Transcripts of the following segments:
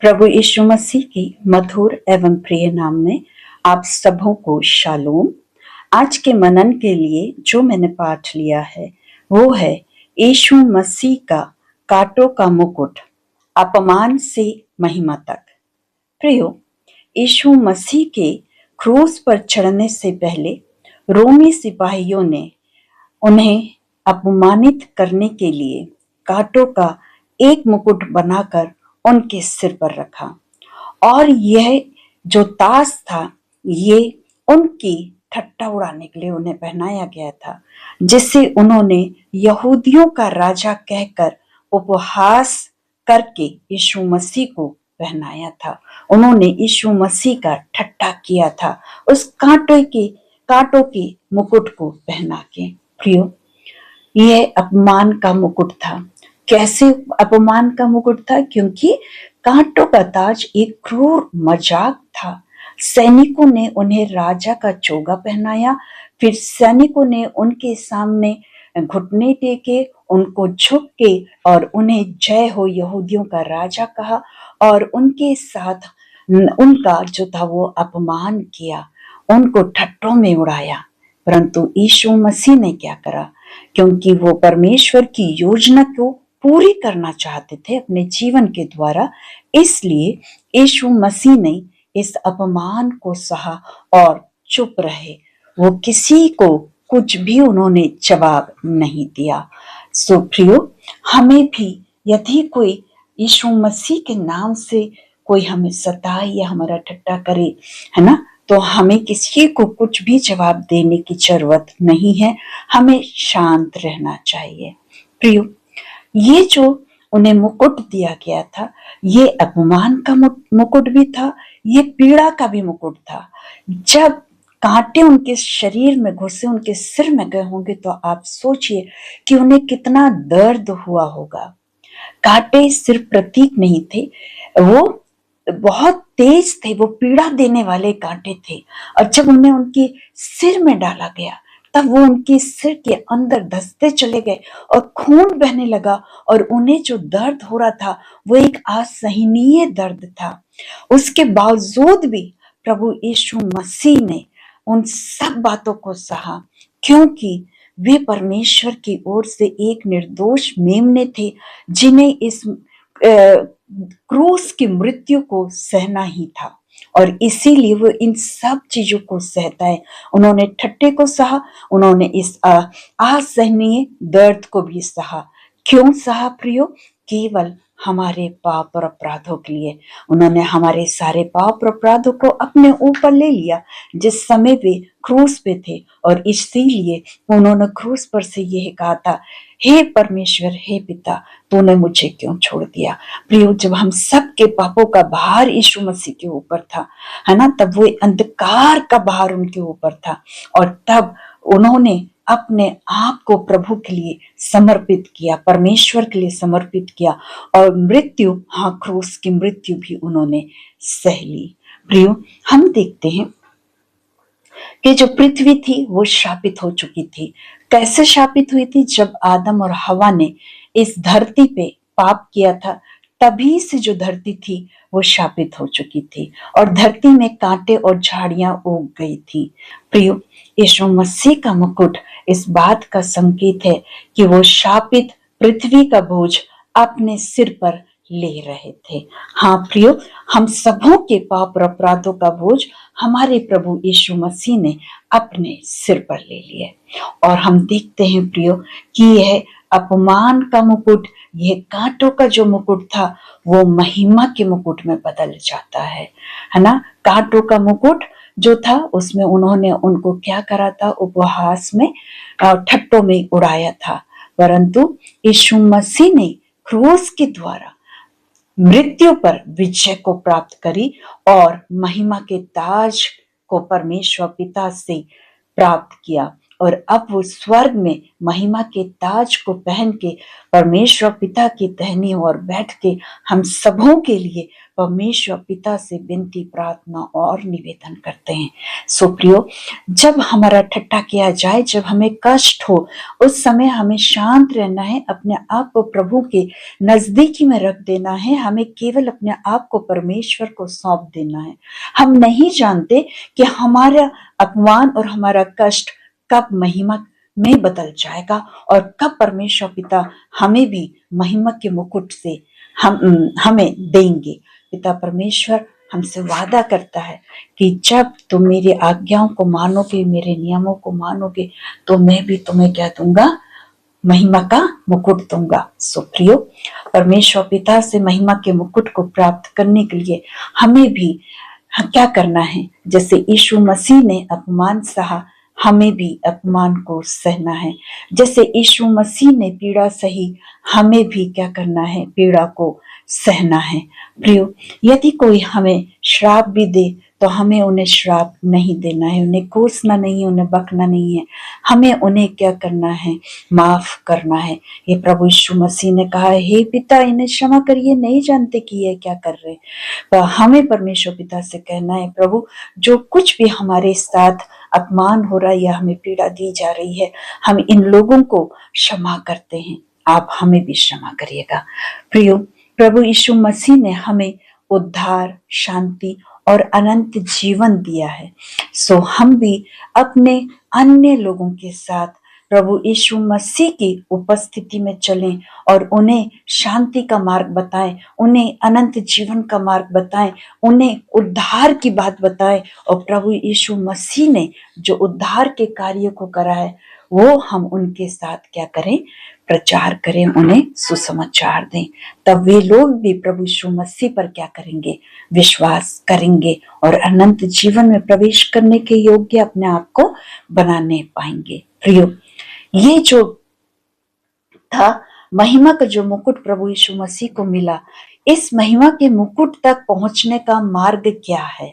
प्रभु यीशु मसीह की मधुर एवं प्रिय नाम में आप सबों को शालोम। आज के मनन के लिए जो मैंने पाठ लिया है वो है यीशु मसीह का कांटों का मुकुट, अपमान से महिमा तक। प्रियो, यीशु मसीह के क्रूस पर चढ़ने से पहले रोमी सिपाहियों ने उन्हें अपमानित करने के लिए कांटों का एक मुकुट बनाकर उनके सिर पर रखा, और यह जो ताज था ये उनकी ठट्टा उड़ाने के लिए उन्हें पहनाया गया था, जिसे उन्होंने यहूदियों का राजा कहकर उपहास करके यीशु मसीह को पहनाया था। उन्होंने यीशु मसीह का ठट्टा किया था उस कांटों के मुकुट को पहना के। प्रियो, यह अपमान का मुकुट था। कैसे अपमान का मुकुट था? क्योंकि कांटों का ताज एक क्रूर मजाक था। सैनिकों ने उन्हें राजा का चोगा पहनाया, फिर सैनिकों ने उनके सामने घुटने टेके, उनको झुक के और उन्हें जय हो यहूदियों का राजा कहा, और उनके साथ उनका जो था वो अपमान किया, उनको ठट्टों में उड़ाया। परंतु यीशु मसीह ने क्या करा? क्योंकि वो परमेश्वर की योजना को पूरी करना चाहते थे अपने जीवन के द्वारा, इसलिए यीशु मसीह ने इस अपमान को सहा और चुप रहे। वो किसी को कुछ भी उन्होंने जवाब नहीं दिया। सो प्रियो, हमें भी यदि कोई यीशु मसीह के नाम से कोई हमें सताए या हमारा ठट्टा करे, है ना, तो हमें किसी को कुछ भी जवाब देने की जरूरत नहीं है। हमें शांत रहना चाहिए। प्रियो, ये जो उन्हें मुकुट दिया गया था, ये अपमान का मुकुट भी था, ये पीड़ा का भी मुकुट था। जब कांटे उनके शरीर में घुसे, उनके सिर में गए होंगे, तो आप सोचिए कि उन्हें कितना दर्द हुआ होगा। कांटे सिर्फ प्रतीक नहीं थे, वो बहुत तेज थे, वो पीड़ा देने वाले कांटे थे। और जब उन्हें उनके सिर में डाला गया तब वो उनके सिर के अंदर धंसते चले गए और खून बहने लगा, और उन्हें जो दर्द हो रहा था वो एक असहनीय दर्द था। उसके बावजूद भी प्रभु यीशु मसीह ने उन सब बातों को सहा, क्योंकि वे परमेश्वर की ओर से एक निर्दोष मेमने थे, जिन्हें इस क्रूस की मृत्यु को सहना ही था, और इसीलिए वो इन सब चीजों को सहता है। उन्होंने ठट्टे को सहा, उन्होंने इस असहनीय दर्द को भी सहा। क्यों सहा प्रियो? केवल हमारे पाप और अपराधों के लिए। उन्होंने हमारे सारे पाप और अपराधों को अपने ऊपर ले लिया जिस समय वे क्रूस पे थे, और इसीलिए उन्होंने क्रूस पर से यह कहा था, हे परमेश्वर, हे पिता, तूने मुझे क्यों छोड़ दिया। प्रियो, जब हम सबके पापों का भार यीशु मसीह के ऊपर था, है ना, तब वो अंधकार का भार उनके ऊपर था, और तब उन्होंने अपने आप को प्रभु के लिए समर्पित किया, परमेश्वर के लिए समर्पित किया, और मृत्यु, हाँ, क्रूस की मृत्यु भी उन्होंने सह ली। प्रियो, हम देखते हैं कि जो पृथ्वी थी वो शापित हो चुकी थी। कैसे शापित हुई थी? जब आदम और हवा ने इस धरती पे पाप किया था, तभी से जो धरती थी वो शापित हो चुकी थी, और धरती में कांटे और झाड़ियां उग गई थी। प्रियो, यीशु मसीह का मुकुट इस बात का संकेत है कि वो शापित पृथ्वी का बोझ अपने सिर पर ले रहे थे। हाँ प्रियो, हम सबों के पाप और अपराधों का बोझ हमारे प्रभु यीशु मसीह ने अपने सिर पर ले लिए। और हम देखते हैं प्रियो कि यह अपमान का मुकुट, यह कांटों का जो मुकुट था, वो महिमा के मुकुट में बदल जाता है ना। कांटों का मुकुट जो था उसमें उन्होंने उनको क्या करा था? उपहास में, ठट्टों में उड़ाया था। परंतु यीशु मसीह ने क्रूस के द्वारा मृत्यु पर विजय को प्राप्त करी, और महिमा के ताज को परमेश्वर पिता से प्राप्त किया, और अब वो स्वर्ग में महिमा के ताज को पहन के परमेश्वर पिता की दाहिनी ओर बैठ के हम सबों के लिए परमेश्वर पिता से विनती, प्रार्थना और निवेदन करते हैं। सो प्रियो, जब हमारा ठट्टा किया जाए, जब हमें कष्ट हो, उस समय हमें शांत रहना है, अपने आप को प्रभु के नजदीकी में रख देना है, हमें केवल अपने आप को परमेश्वर को सौंप देना है। हम नहीं जानते कि हमारा अपमान और हमारा कष्ट कब महिमा में बदल जाएगा और कब परमेश्वर पिता हमें भी महिमा के मुकुट से हमें देंगे। पिता परमेश्वर हमसे वादा करता है कि जब तुम मेरी आज्ञाओं को मानोगे, मेरे नियमों को मानोगे, तो मैं भी तुम्हें क्या दूंगा? महिमा का मुकुट दूंगा। सो प्रियो, परमेश्वर पिता से महिमा के मुकुट को प्राप्त करने के लिए हमें भी क्या करना है? जैसे यीशु मसीह ने अपमान सहा, हमें भी अपमान को सहना है। जैसे यीशु मसीह ने पीड़ा सही, हमें भी क्या करना है? पीड़ा को सहना है। प्रियो, यदि कोई हमें श्राप भी दे तो हमें उन्हें श्राप नहीं देना है, उन्हें कोसना नहीं है, उन्हें बकना नहीं है, हमें उन्हें क्या करना है? माफ करना है। ये प्रभु यीशु मसीह ने कहा, हे पिता, इन्हें क्षमा करिए, नहीं जानते कि ये क्या कर रहे। पर हमें परमेश्वर पिता से कहना है, प्रभु, जो कुछ भी हमारे साथ अपमान हो रहा है या हमें पीड़ा दी जा रही है, हम इन लोगों को क्षमा करते हैं, आप हमें भी क्षमा करिएगा। प्रियो, प्रभु यीशु मसीह ने हमें उद्धार, शांति और अनंत जीवन दिया है। सो हम भी अपने अन्य लोगों के साथ प्रभु यीशु मसीह की उपस्थिति में चलें और उन्हें शांति का मार्ग बताएं, उन्हें अनंत जीवन का मार्ग बताएं, उन्हें उद्धार की बात बताएं। और प्रभु यीशु मसीह ने जो उद्धार के कार्य को करा है, वो हम उनके साथ क्या करें? प्रचार करें, उन्हें सुसमाचार दें। तब वे लोग भी प्रभु यीशु मसीह पर क्या करेंगे? विश्वास करेंगे और अनंत जीवन में प्रवेश करने के योग्य अपने आप को बनाने पाएंगे। प्रियो, ये जो था महिमा का जो मुकुट प्रभु यीशु मसीह को मिला, इस महिमा के मुकुट तक पहुंचने का मार्ग क्या है?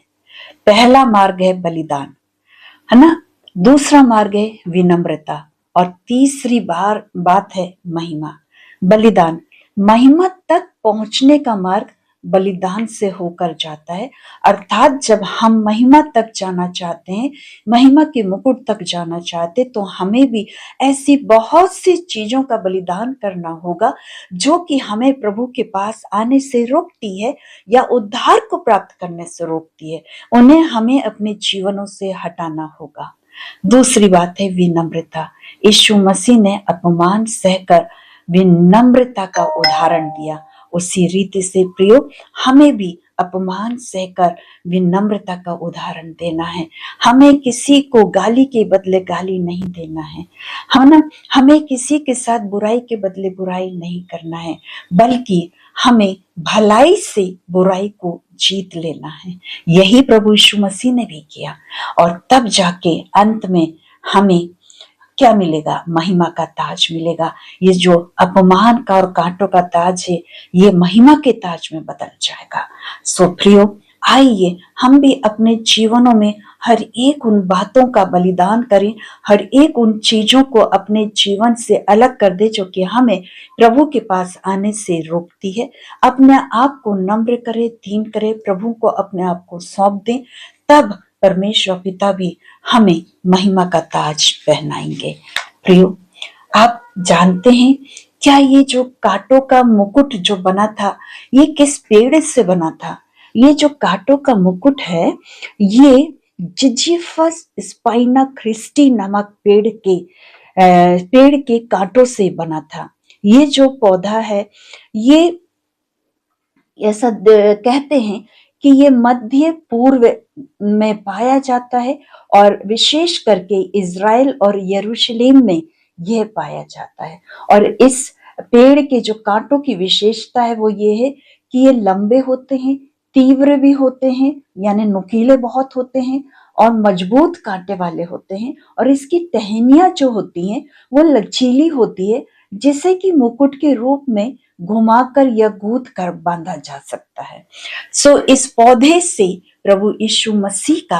पहला मार्ग है बलिदान, है ना? दूसरा मार्ग है विनम्रता और तीसरी बात है महिमा। बलिदान, महिमा तक पहुंचने का मार्ग बलिदान से होकर जाता है। अर्थात जब हम महिमा तक जाना चाहते हैं, महिमा के मुकुट तक जाना चाहते, तो हमें भी ऐसी बहुत सी चीजों का बलिदान करना होगा जो कि हमें प्रभु के पास आने से रोकती है या उद्धार को प्राप्त करने से रोकती है। उन्हें हमें अपने जीवनों से हटाना होगा। दूसरी बात है विनम्रता। यीशु मसीह ने अपमान सहकर विनम्रता का उदाहरण दिया। उसी रीति से प्रियो, हमें भी अपमान सहकर विनम्रता का उदाहरण देना है। हमें किसी को गाली के बदले गाली नहीं देना है, ना? हमें किसी के साथ बुराई के बदले बुराई नहीं करना है, बल्कि हमें भलाई से बुराई को जीत लेना है। यही प्रभु यीशु मसीह ने भी किया और तब जाके अंत में हमें क्या मिलेगा? महिमा का ताज मिलेगा। ये जो अपमान का और कांटों का ताज है, ये महिमा के ताज में बदल जाएगा। सो प्रियो, आइए हम भी अपने जीवनों में हर एक उन बातों का बलिदान करें, हर एक उन चीजों को अपने जीवन से अलग कर दे जो कि हमें प्रभु के पास आने से रोकती है। अपने आप को नम्र करे, दीन करे, प्रभु को अपने आप को सौंप दें, तब परमेश्वर पिता भी हमें महिमा का ताज पहनाएंगे। प्रियो, आप जानते हैं क्या ये जो कांटों का मुकुट जो बना था, ये किस पेड़ से बना था? ये जो कांटों का मुकुट है, ये जिजीफस स्पाइना क्रिस्टी नामक पेड़ के कांटों से बना था। ये जो पौधा है, ये ऐसा कहते हैं कि ये मध्य पूर्व में पाया जाता है और विशेष करके इज़राइल और यरूशलेम में यह पाया जाता है। और इस पेड़ के जो कांटों की विशेषता है वो ये है कि ये लंबे होते हैं, तीव्र भी होते हैं, यानी नुकीले बहुत होते हैं और मजबूत कांटे वाले होते हैं, और इसकी टहनियां जो होती हैं वो लचीली होती है, जिसे कि मुकुट के रूप में घुमाकर या गूंथ कर बांधा जा सकता है। सो इस पौधे से प्रभु यीशु मसीह का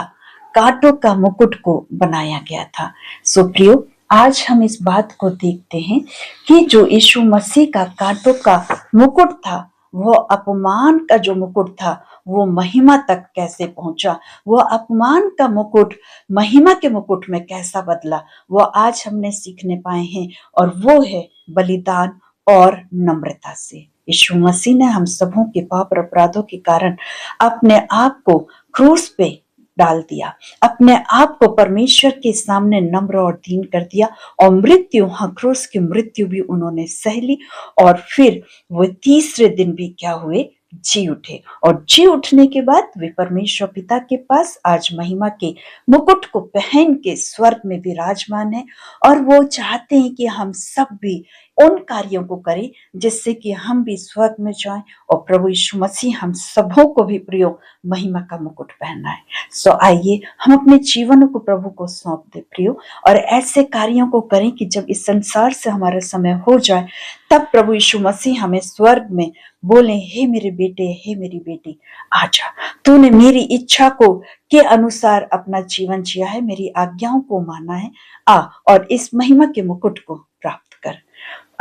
कांटों का मुकुट को बनाया गया था। सो प्रियो, आज हम इस बात को देखते हैं कि जो यीशु मसीह का कांटों का मुकुट था वो अपमान का जो मुकुट था वो महिमा तक कैसे पहुंचा, वो अपमान का मुकुट महिमा के मुकुट में कैसा बदला, वो आज हमने सीखने पाए हैं। और वो है बलिदान और नम्रता से। यीशु मसीह ने हम सबों के पाप और अपराधों के कारण अपने आप को क्रूस पे डाल दिया, अपने आप को परमेश्वर के सामने नम्र और दीन कर दिया, और मृत्यु, हाँ, क्रूस की मृत्यु भी उन्होंने सह ली। और फिर वो तीसरे दिन भी क्या हुए, जी उठे। और जी उठने के बाद वे परमेश्वर पिता के पास आज महिमा के मुकुट को पहन के स्वर्ग में विराजमान है। और वो चाहते हैं कि हम सब भी उन कार्यों को करें जिससे कि हम भी स्वर्ग में जाएं, और प्रभु यीशु मसीह हम सबों को भी प्रियो महिमा का मुकुट पहनाए। सो आइए हम अपने जीवन को प्रभु को सौंप दे प्रियो, और ऐसे कार्यों को करें कि जब इस संसार से हमारा समय हो जाए तब प्रभु यीशु मसीह हमें स्वर्ग में बोले, हे मेरे बेटे, हे मेरी बेटी, आजा, तूने मेरी इच्छा को के अनुसार अपना जीवन जिया है, मेरी आज्ञाओं को माना है, आ और इस महिमा के मुकुट को प्राप्त कर।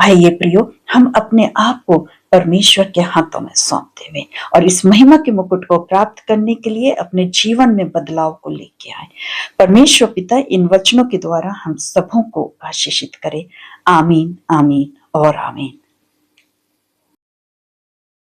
आइए प्रियो, हम अपने आप को परमेश्वर के हाथों में सौंपते हुए और इस महिमा के मुकुट को प्राप्त करने के लिए अपने जीवन में बदलाव को लेके आए। परमेश्वर पिता इन वचनों के द्वारा हम सबों को आशीषित करे। आमीन, आमीन और आमीन।